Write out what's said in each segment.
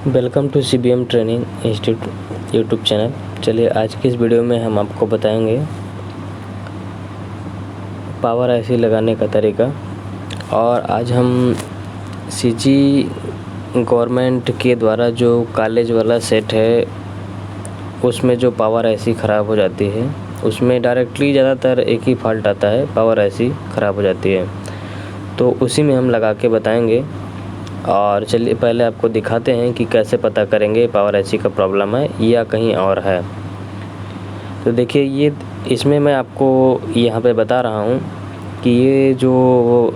Welcome to CBM training institute YouTube channel. चलिए आज की इस वीडियो में हम आपको बताएंगे पावर IC लगाने का तरीका। और आज हम CG गवर्नमेंट के द्वारा जो कॉलेज वाला सेट है उसमें जो पावर IC ख़राब हो जाती है उसमें डायरेक्टली ज़्यादातर एक ही फॉल्ट आता है, पावर IC ख़राब हो जाती है। तो उसी में हम लगा के बताएंगे। और चलिए पहले आपको दिखाते हैं कि कैसे पता करेंगे पावर IC का प्रॉब्लम है या कहीं और है। तो देखिए ये इसमें मैं आपको यहाँ पे बता रहा हूँ कि ये जो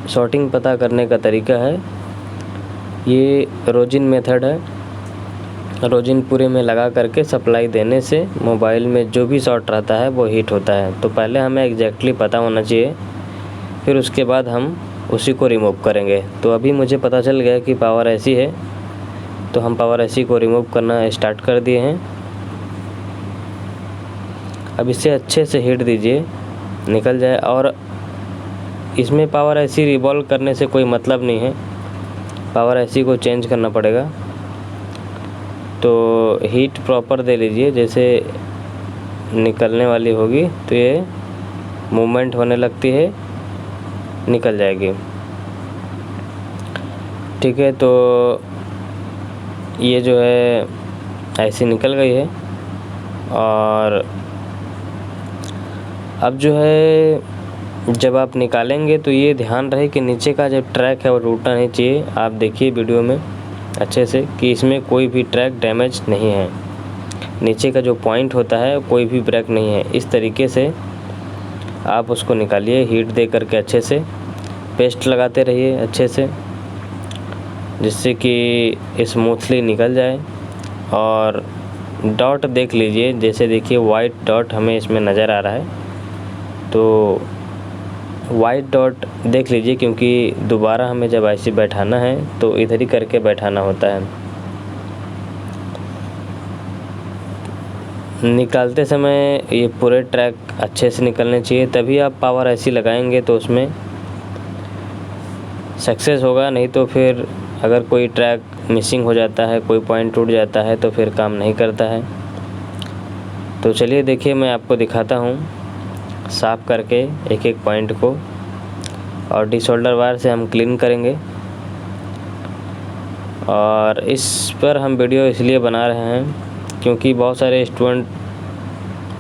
शॉर्टिंग पता करने का तरीका है ये रोजिन मेथड है। रोजिन पूरे में लगा करके सप्लाई देने से मोबाइल में जो भी शॉर्ट रहता है वो हीट होता है। तो पहले हमें एग्जैक्टली पता होना चाहिए, फिर उसके बाद हम उसी को रिमूव करेंगे। तो अभी मुझे पता चल गया कि पावर IC है, तो हम पावर IC को रिमूव करना स्टार्ट कर दिए हैं। अब इसे अच्छे से हीट दीजिए, निकल जाए। और इसमें पावर IC रिवॉल्व करने से कोई मतलब नहीं है, पावर IC को चेंज करना पड़ेगा। तो हीट प्रॉपर दे लीजिए, जैसे निकलने वाली होगी तो ये मूवमेंट होने लगती है, निकल जाएगी। ठीक है, तो ये जो है IC निकल गई है। और अब जो है जब आप निकालेंगे तो ये ध्यान रहे कि नीचे का जो ट्रैक है वो टूटना नहीं चाहिए। आप देखिए वीडियो में अच्छे से कि इसमें कोई भी ट्रैक डैमेज नहीं है, नीचे का जो पॉइंट होता है कोई भी ब्रेक नहीं है। इस तरीके से आप उसको निकालिए, हीट दे करके अच्छे से पेस्ट लगाते रहिए अच्छे से, जिससे कि स्मूथली निकल जाए। और डॉट देख लीजिए, जैसे देखिए वाइट डॉट हमें इसमें नज़र आ रहा है, तो वाइट डॉट देख लीजिए, क्योंकि दोबारा हमें जब IC बैठाना है तो इधर ही करके बैठाना होता है। निकालते समय ये पूरे ट्रैक अच्छे से निकलने चाहिए, तभी आप पावर IC लगाएंगे तो उसमें सक्सेस होगा। नहीं तो फिर अगर कोई ट्रैक मिसिंग हो जाता है, कोई पॉइंट टूट जाता है तो फिर काम नहीं करता है। तो चलिए देखिए मैं आपको दिखाता हूँ साफ़ करके एक एक पॉइंट को। और डिसोल्डर वायर से हम क्लीन करेंगे। और इस पर हम वीडियो इसलिए बना रहे हैं क्योंकि बहुत सारे स्टूडेंट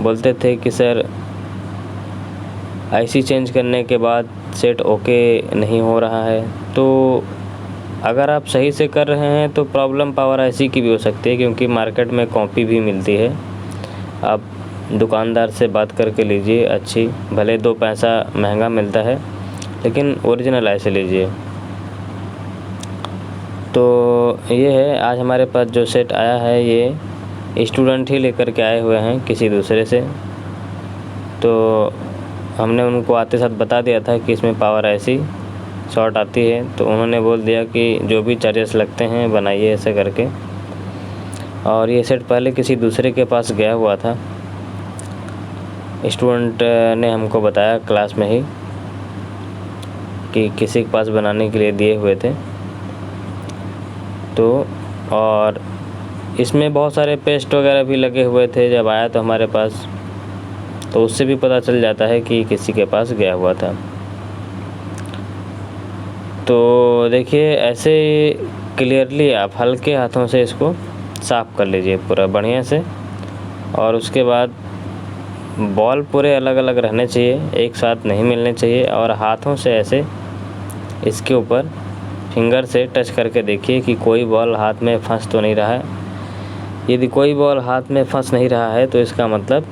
बोलते थे कि सर IC चेंज करने के बाद सेट ओके नहीं हो रहा है। तो अगर आप सही से कर रहे हैं तो प्रॉब्लम पावर IC की भी हो सकती है, क्योंकि मार्केट में कॉपी भी मिलती है। आप दुकानदार से बात करके लीजिए अच्छी, भले 2 पैसा महंगा मिलता है लेकिन ओरिजिनल IC लीजिए। तो ये है आज हमारे पास जो सेट आया है, ये स्टूडेंट ही लेकर के आए हुए हैं किसी दूसरे से। तो हमने उनको आते साथ बता दिया था कि इसमें पावर IC शॉर्ट आती है, तो उन्होंने बोल दिया कि जो भी चार्जेस लगते हैं बनाइए ऐसे करके। और ये सेट पहले किसी दूसरे के पास गया हुआ था, स्टूडेंट ने हमको बताया क्लास में ही कि किसी के पास बनाने के लिए दिए हुए थे। तो और इसमें बहुत सारे पेस्ट वगैरह भी लगे हुए थे जब आया तो हमारे पास, तो उससे भी पता चल जाता है कि किसी के पास गया हुआ था। तो देखिए ऐसे क्लियरली आप हल्के हाथों से इसको साफ़ कर लीजिए पूरा बढ़िया से। और उसके बाद बॉल पूरे अलग अलग रहने चाहिए, एक साथ नहीं मिलने चाहिए। और हाथों से ऐसे इसके ऊपर फिंगर से टच करके देखिए कि कोई बॉल हाथ में फंस तो नहीं रहा है। यदि कोई बॉल हाथ में फंस नहीं रहा है तो इसका मतलब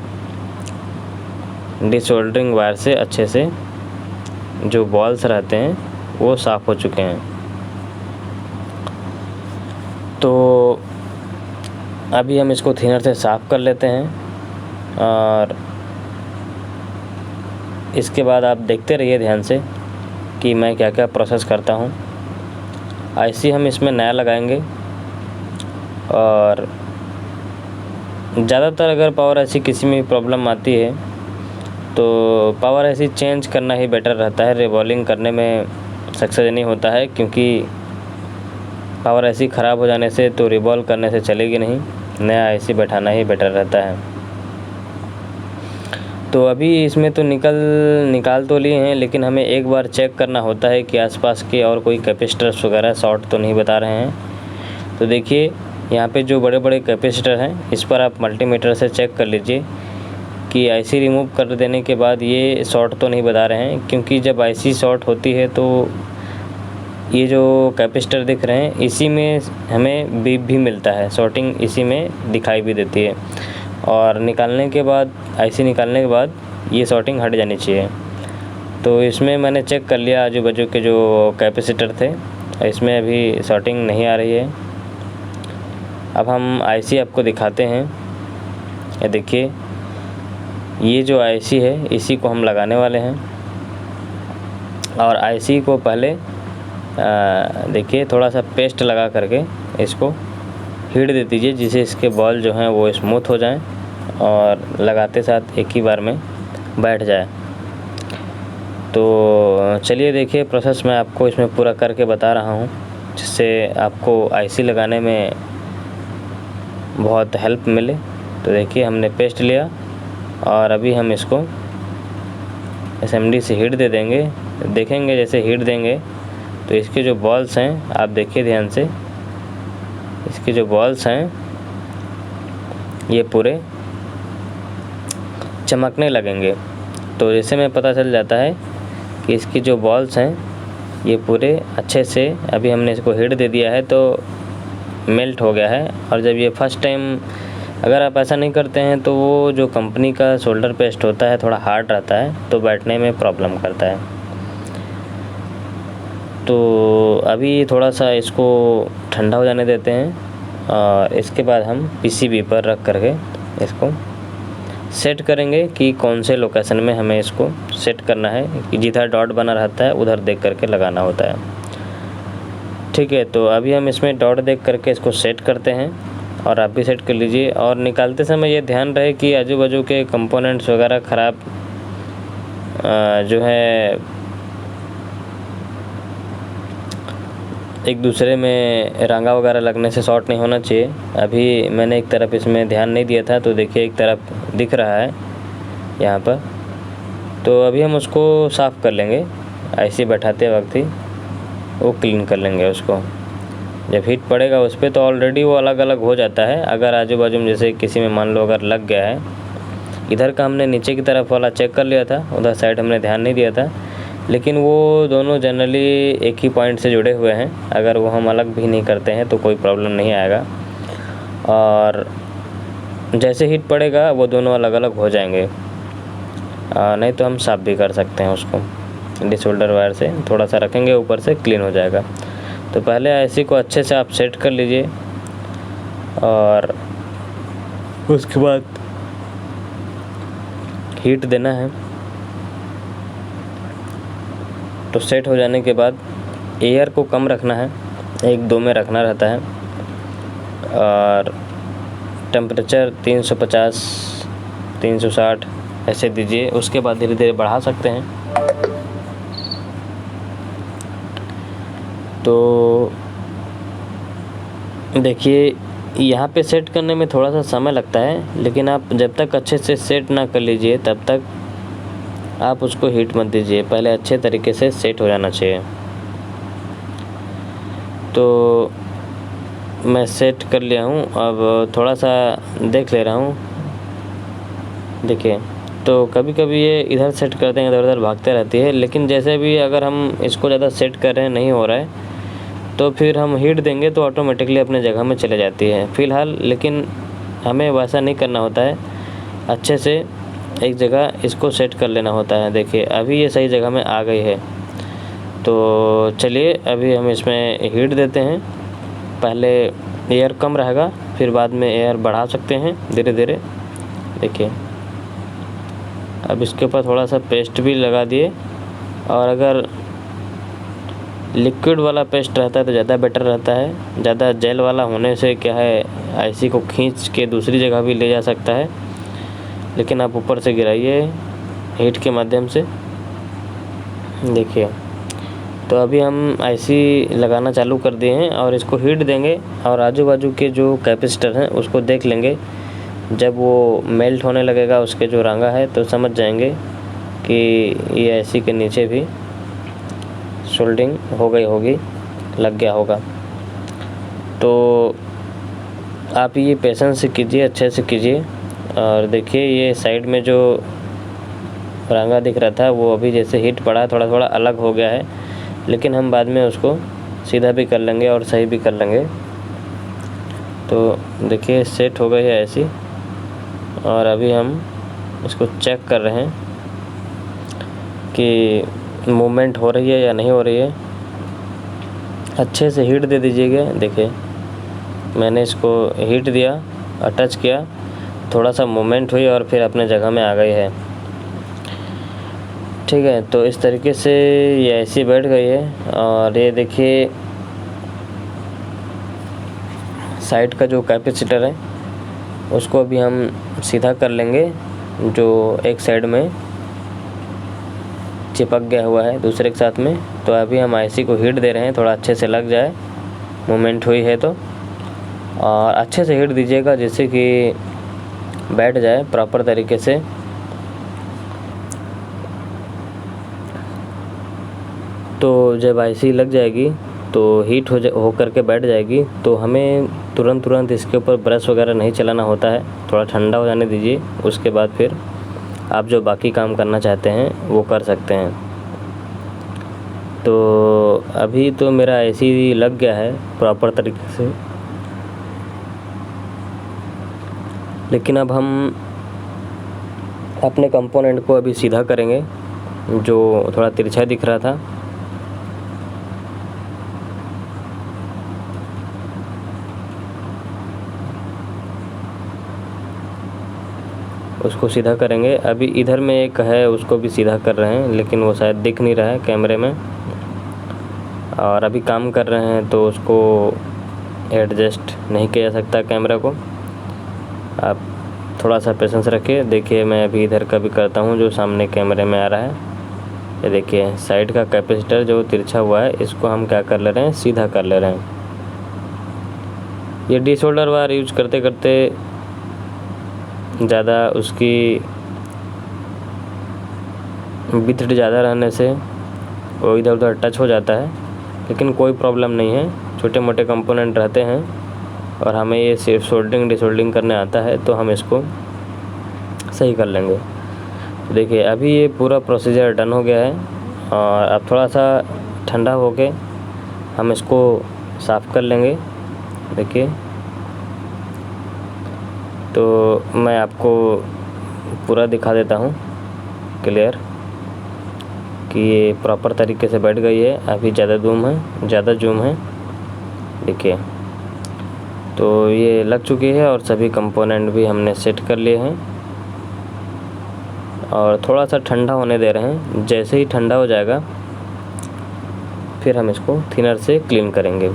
डिसोल्डरिंग वायर से अच्छे से जो बॉल्स रहते हैं वो साफ़ हो चुके हैं। तो अभी हम इसको थिनर से साफ़ कर लेते हैं। और इसके बाद आप देखते रहिए ध्यान से कि मैं क्या क्या प्रोसेस करता हूँ। IC हम इसमें नया लगाएंगे। और ज़्यादातर अगर पावर IC किसी में प्रॉब्लम आती है तो पावर IC चेंज करना ही बेटर रहता है। रिवॉल्विंग करने में सक्सेस नहीं होता है, क्योंकि पावर आईसी ख़राब हो जाने से तो रिवॉल्व करने से चलेगी नहीं, नया आईसी बैठाना ही बेटर रहता है। तो अभी इसमें तो निकाल तो लिए हैं, लेकिन हमें एक बार चेक करना होता है कि आसपास के और कोई कैपेसिटर्स वगैरह शॉर्ट तो नहीं बता रहे हैं। तो देखिए यहाँ पे जो बड़े बड़े कैपेसिटर हैं, इस पर आप मल्टीमीटर से चेक कर लीजिए कि आईसी रिमूव कर देने के बाद ये शॉर्ट तो नहीं बता रहे हैं, क्योंकि जब आईसी शॉर्ट होती है तो ये जो कैपेसिटर दिख रहे हैं इसी में हमें बीप भी मिलता है, शॉर्टिंग इसी में दिखाई भी देती है। और निकालने के बाद आईसी निकालने के बाद ये शॉर्टिंग हट जानी चाहिए। तो इसमें मैंने चेक कर लिया आजू बाजू के जो कैपेसिटर थे, इसमें अभी शॉर्टिंग नहीं आ रही है। अब हम आईसी आपको दिखाते हैं। ये देखिए, ये जो आईसी है इसी को हम लगाने वाले हैं। और आईसी को पहले देखिए थोड़ा सा पेस्ट लगा करके इसको हीट दे दीजिए, जिससे इसके बॉल जो हैं वो स्मूथ हो जाएं और लगाते साथ एक ही बार में बैठ जाए। तो चलिए देखिए प्रोसेस मैं आपको इसमें पूरा करके बता रहा हूँ, जिससे आपको आईसी लगाने में बहुत हेल्प मिले। तो देखिए हमने पेस्ट लिया और अभी हम इसको एसएमडी से हीट दे देंगे। देखेंगे जैसे हीट देंगे तो इसके जो बॉल्स हैं, आप देखिए ध्यान से, इसके जो बॉल्स हैं ये पूरे चमकने लगेंगे। तो जैसे में पता चल जाता है कि इसकी जो बॉल्स हैं ये पूरे अच्छे से, अभी हमने इसको हीट दे दिया है तो मेल्ट हो गया है। और जब ये फर्स्ट टाइम अगर आप ऐसा नहीं करते हैं तो वो जो कंपनी का सोल्डर पेस्ट होता है थोड़ा हार्ड रहता है, तो बैठने में प्रॉब्लम करता है। तो अभी थोड़ा सा इसको ठंडा हो जाने देते हैं और इसके बाद हम पीसीबी पर रख करके इसको सेट करेंगे कि कौन से लोकेशन में हमें इसको सेट करना है, कि जिधर डॉट बना रहता है उधर देख करके लगाना होता है। ठीक है, तो अभी हम इसमें डॉट देख करके इसको सेट करते हैं और आप भी सेट कर लीजिए। और निकालते समय ये ध्यान रहे कि आजू बाजू के कंपोनेंट्स वगैरह ख़राब जो है एक दूसरे में रंगा वगैरह लगने से शॉर्ट नहीं होना चाहिए। अभी मैंने एक तरफ इसमें ध्यान नहीं दिया था, तो देखिए एक तरफ दिख रहा है यहाँ पर। तो अभी हम उसको साफ़ कर लेंगे, आईसी बैठाते वक्त ही वो क्लीन कर लेंगे उसको। जब हीट पड़ेगा उस पर तो ऑलरेडी वो अलग अलग हो जाता है। अगर आजू बाजू में जैसे किसी में मान लो अगर लग गया है, इधर का हमने नीचे की तरफ वाला चेक कर लिया था, उधर साइड हमने ध्यान नहीं दिया था, लेकिन वो दोनों जनरली एक ही पॉइंट से जुड़े हुए हैं। अगर वो हम अलग भी नहीं करते हैं तो कोई प्रॉब्लम नहीं आएगा। और जैसे हीट पड़ेगा वो दोनों अलग अलग हो जाएंगे। नहीं तो हम साफ़ भी कर सकते हैं उसको, डिसोल्डर वायर से थोड़ा सा रखेंगे ऊपर से क्लीन हो जाएगा। तो पहले आईसी को अच्छे से आप सेट कर लीजिए और उसके बाद हीट देना है। तो सेट हो जाने के बाद एयर को कम रखना है, 1-2 में रखना रहता है। और टेम्परेचर 350 360 ऐसे दीजिए, उसके बाद धीरे धीरे बढ़ा सकते हैं। तो देखिए यहाँ पे सेट करने में थोड़ा सा समय लगता है, लेकिन आप जब तक अच्छे से सेट ना कर लीजिए तब तक आप उसको हीट मत दीजिए, पहले अच्छे तरीके से सेट हो जाना चाहिए। तो मैं सेट कर लिया हूँ, अब थोड़ा सा देख ले रहा हूँ। देखिए तो कभी कभी ये इधर सेट करते हैं, इधर उधर भागते रहती है, लेकिन जैसे भी अगर हम इसको ज़्यादा सेट कर रहे हैं नहीं हो रहा है तो फिर हम हीट देंगे तो ऑटोमेटिकली अपने जगह में चले जाती है फ़िलहाल। लेकिन हमें वैसा नहीं करना होता है, अच्छे से एक जगह इसको सेट कर लेना होता है। देखिए अभी ये सही जगह में आ गई है। तो चलिए अभी हम इसमें हीट देते हैं। पहले एयर कम रहेगा, फिर बाद में एयर बढ़ा सकते हैं धीरे धीरे। देखिए अब इसके ऊपर थोड़ा सा पेस्ट भी लगा दिए, और अगर लिक्विड वाला पेस्ट रहता है तो ज़्यादा बेटर रहता है। ज़्यादा जेल वाला होने से क्या है, आईसी को खींच के दूसरी जगह भी ले जा सकता है। लेकिन आप ऊपर से गिराइए हीट के माध्यम से। देखिए तो अभी हम आईसी लगाना चालू कर दिए हैं और इसको हीट देंगे और आजू बाजू के जो कैपेसिटर हैं उसको देख लेंगे। जब वो मेल्ट होने लगेगा उसके जो रांगा है तो समझ जाएंगे कि ये आईसी के नीचे भी सोल्डिंग हो गई होगी, लग गया होगा। तो आप ये पेशेंस से कीजिए, अच्छे से कीजिए। और देखिए ये साइड में जो रांगा दिख रहा था वो अभी जैसे हीट पड़ा थोड़ा थोड़ा अलग हो गया है, लेकिन हम बाद में उसको सीधा भी कर लेंगे और सही भी कर लेंगे। तो देखिए सेट हो गई है ऐसी, और अभी हम इसको चेक कर रहे हैं कि मूवमेंट हो रही है या नहीं हो रही है। अच्छे से हीट दे दीजिएगा। देखिए मैंने इसको हीट दिया और टच किया, थोड़ा सा मूवमेंट हुई और फिर अपने जगह में आ गई है। ठीक है, तो इस तरीके से ये ऐसी बैठ गई है। और ये देखिए साइड का जो कैपेसिटर है उसको भी हम सीधा कर लेंगे, जो एक साइड में चिपक गया हुआ है दूसरे के साथ में। तो अभी हम आईसी को हीट दे रहे हैं, थोड़ा अच्छे से लग जाए, मूवमेंट हुई है तो। और अच्छे से हीट दीजिएगा जिससे कि बैठ जाए प्रॉपर तरीके से। तो जब आईसी लग जाएगी तो हीट हो करके बैठ जाएगी, तो हमें तुरंत इसके ऊपर ब्रश वगैरह नहीं चलाना होता है, थोड़ा ठंडा हो जाने दीजिए। उसके बाद फिर आप जो बाकी काम करना चाहते हैं वो कर सकते हैं। तो अभी तो मेरा आईसी लग गया है प्रॉपर तरीके से, लेकिन अब हम अपने कंपोनेंट को अभी सीधा करेंगे जो थोड़ा तिरछा दिख रहा था। उसको सीधा करेंगे। अभी इधर में एक है उसको भी सीधा कर रहे हैं, लेकिन वो शायद दिख नहीं रहा है कैमरे में, और अभी काम कर रहे हैं तो उसको एडजस्ट नहीं किया जा सकता कैमरा को। आप थोड़ा सा पेशेंस रखिए। देखिए मैं अभी इधर का भी करता हूँ जो सामने कैमरे में आ रहा है। ये देखिए साइड का कैपेसिटर जो तिरछा हुआ है इसको हम क्या कर ले रहे हैं, सीधा कर ले रहे हैं। ये डिसोल्डर वायर यूज करते करते ज़्यादा उसकी विड्थ ज़्यादा रहने से वो इधर उधर टच हो जाता है, लेकिन कोई प्रॉब्लम नहीं है। छोटे मोटे कंपोनेंट रहते हैं और हमें ये सिर्फ सोल्डरिंग डिसोल्डरिंग करने आता है, तो हम इसको सही कर लेंगे। देखिए अभी ये पूरा प्रोसीजर डन हो गया है, और अब थोड़ा सा ठंडा होके हम इसको साफ़ कर लेंगे। देखिए तो मैं आपको पूरा दिखा देता हूँ क्लियर कि ये प्रॉपर तरीके से बैठ गई है। अभी ज़्यादा जूम है। देखिए तो ये लग चुकी है और सभी कंपोनेंट भी हमने सेट कर लिए हैं, और थोड़ा सा ठंडा होने दे रहे हैं। जैसे ही ठंडा हो जाएगा फिर हम इसको थिनर से क्लीन करेंगे।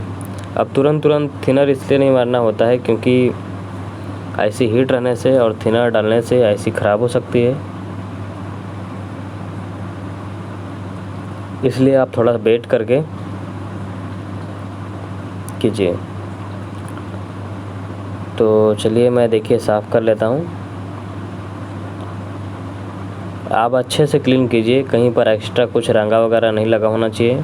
अब तुरंत थिनर इसलिए नहीं मारना होता है क्योंकि आईसी हीट रहने से और थिनर डालने से आईसी ख़राब हो सकती है, इसलिए आप थोड़ा वेट करके कीजिए। तो चलिए मैं देखिए साफ़ कर लेता हूँ। आप अच्छे से क्लीन कीजिए, कहीं पर एक्स्ट्रा कुछ रंगा वगैरह नहीं लगा होना चाहिए।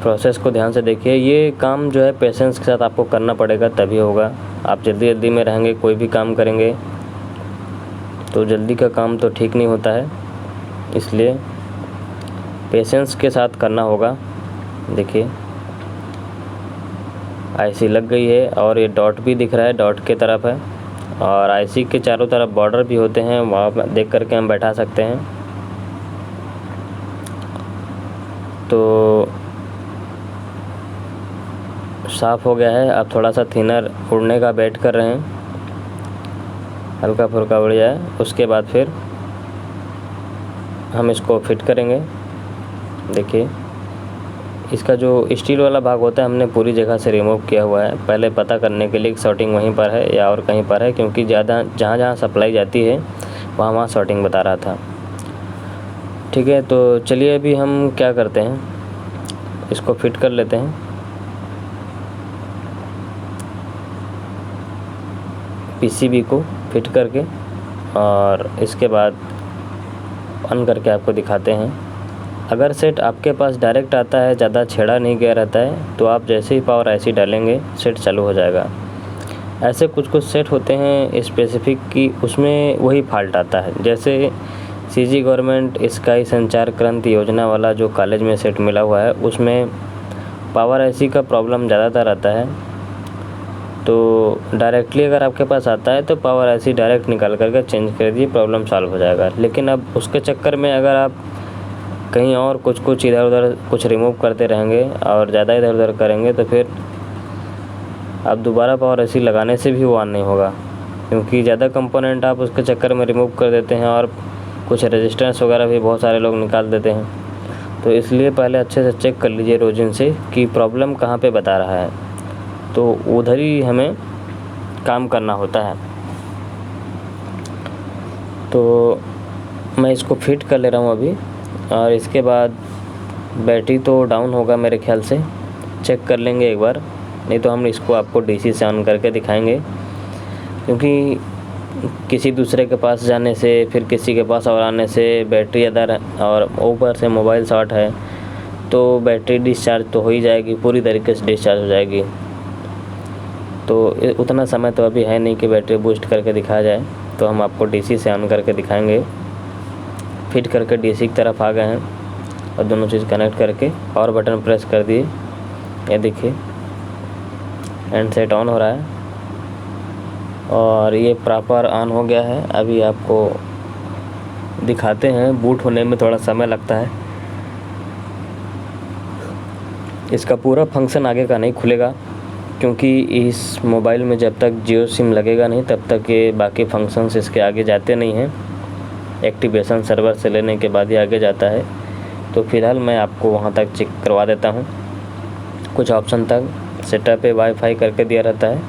प्रोसेस को ध्यान से देखिए। ये काम जो है पेशेंस के साथ आपको करना पड़ेगा, तभी होगा। आप जल्दी में रहेंगे, कोई भी काम करेंगे तो जल्दी का काम तो ठीक नहीं होता है, इसलिए पेशेंस के साथ करना होगा। देखिए आईसी लग गई है और ये डॉट भी दिख रहा है, डॉट के तरफ है, और आईसी के चारों तरफ बॉर्डर भी होते हैं, वहाँ देख करके हम बैठा सकते हैं। तो साफ़ हो गया है। अब थोड़ा सा थिनर उड़ने का वेट कर रहे हैं, हल्का फुल्का उड़ जाए, उसके बाद फिर हम इसको फिट करेंगे। देखिए इसका जो स्टील वाला भाग होता है हमने पूरी जगह से रिमूव किया हुआ है, पहले पता करने के लिए कि शॉर्टिंग वहीं पर है या और कहीं पर है, क्योंकि ज़्यादा जहाँ सप्लाई जाती है वहाँ शॉर्टिंग बता रहा था। ठीक है, तो चलिए अभी हम क्या करते हैं, इसको फिट कर लेते हैं। पीसीबी को फिट करके और इसके बाद ऑन करके आपको दिखाते हैं। अगर सेट आपके पास डायरेक्ट आता है, ज़्यादा छेड़ा नहीं गया रहता है, तो आप जैसे ही पावर IC डालेंगे सेट चालू हो जाएगा। ऐसे कुछ सेट होते हैं स्पेसिफिक कि उसमें वही फॉल्ट आता है। जैसे CG गवर्नमेंट स्काई संचार क्रांति योजना वाला जो कॉलेज में सेट मिला हुआ है, उसमें पावर IC का प्रॉब्लम ज़्यादातर आता है। तो डायरेक्टली अगर आपके पास आता है तो पावर IC डायरेक्ट निकाल करके चेंज कर दिए, प्रॉब्लम सॉल्व हो जाएगा। लेकिन अब उसके चक्कर में अगर आप कहीं और कुछ इधर उधर कुछ रिमूव करते रहेंगे और ज़्यादा इधर उधर करेंगे तो फिर आप दोबारा पावर IC लगाने से भी वो ऑन नहीं होगा, क्योंकि ज़्यादा कंपोनेंट आप उसके चक्कर में रिमूव कर देते हैं और कुछ रेजिस्टेंस वगैरह भी बहुत सारे लोग निकाल देते हैं। तो इसलिए पहले अच्छे से चेक कर लीजिए रोजिन से कि प्रॉब्लम कहाँ पे बता रहा है, तो उधर ही हमें काम करना होता है। तो मैं इसको फिट कर ले रहा हूँ अभी, और इसके बाद बैटरी तो डाउन होगा मेरे ख्याल से, चेक कर लेंगे एक बार, नहीं तो हम इसको आपको DC से ऑन करके दिखाएंगे। क्योंकि किसी दूसरे के पास जाने से, फिर किसी के पास और आने से बैटरी अदर और ऊपर से मोबाइल शॉर्ट है, तो बैटरी डिस्चार्ज तो हो ही जाएगी, पूरी तरीके से डिस्चार्ज हो जाएगी। तो उतना समय तो अभी है नहीं कि बैटरी बूस्ट करके दिखाया जाए, तो हम आपको DC से ऑन करके दिखाएंगे। फिट करके DC की तरफ आ गए हैं और दोनों चीज़ कनेक्ट करके और बटन प्रेस कर दिए, ये देखिए हैंड सेट ऑन हो रहा है और ये प्रॉपर ऑन हो गया है। अभी आपको दिखाते हैं, बूट होने में थोड़ा समय लगता है, इसका पूरा फंक्शन आगे का नहीं खुलेगा, क्योंकि इस मोबाइल में जब तक जियो सिम लगेगा नहीं तब तक ये बाकी फंक्शंस इसके आगे जाते नहीं हैं। एक्टिवेशन सर्वर से लेने के बाद ही आगे जाता है। तो फ़िलहाल मैं आपको वहाँ तक चेक करवा देता हूँ। कुछ ऑप्शन तक सेटअप पे वाईफाई करके दिया रहता है,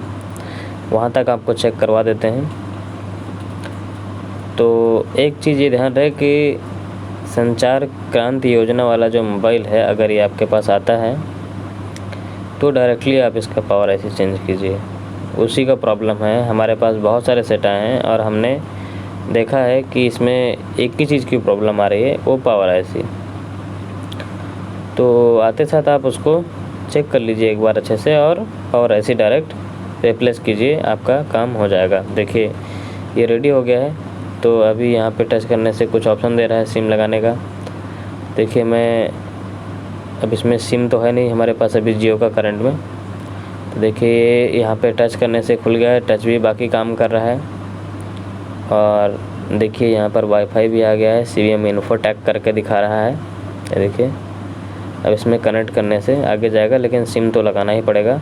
वहाँ तक आपको चेक करवा देते हैं। तो एक चीज़ ये ध्यान रहे कि संचार क्रांति योजना वाला जो मोबाइल है, अगर ये आपके पास आता है तो डायरेक्टली आप इसका पावर IC चेंज कीजिए, उसी का प्रॉब्लम है। हमारे पास बहुत सारे सेट आए हैं और हमने देखा है कि इसमें एक ही चीज़ की प्रॉब्लम आ रही है, वो पावर IC। तो आते साथ आप उसको चेक कर लीजिए एक बार अच्छे से और पावर IC डायरेक्ट रिप्लेस कीजिए, आपका काम हो जाएगा। देखिए ये रेडी हो गया है। तो अभी यहाँ पे टच करने से कुछ ऑप्शन दे रहा है सिम लगाने का। देखिए मैं अब इसमें सिम तो है नहीं हमारे पास अभी जियो का करंट में, तो देखिए यहाँ पे टच करने से खुल गया है, टच भी बाकी काम कर रहा है। और देखिए यहाँ पर वाईफाई भी आ गया है, CVM इन्फो टैग करके दिखा रहा है, ये देखिए। अब इसमें कनेक्ट करने से आगे जाएगा, लेकिन सिम तो लगाना ही पड़ेगा।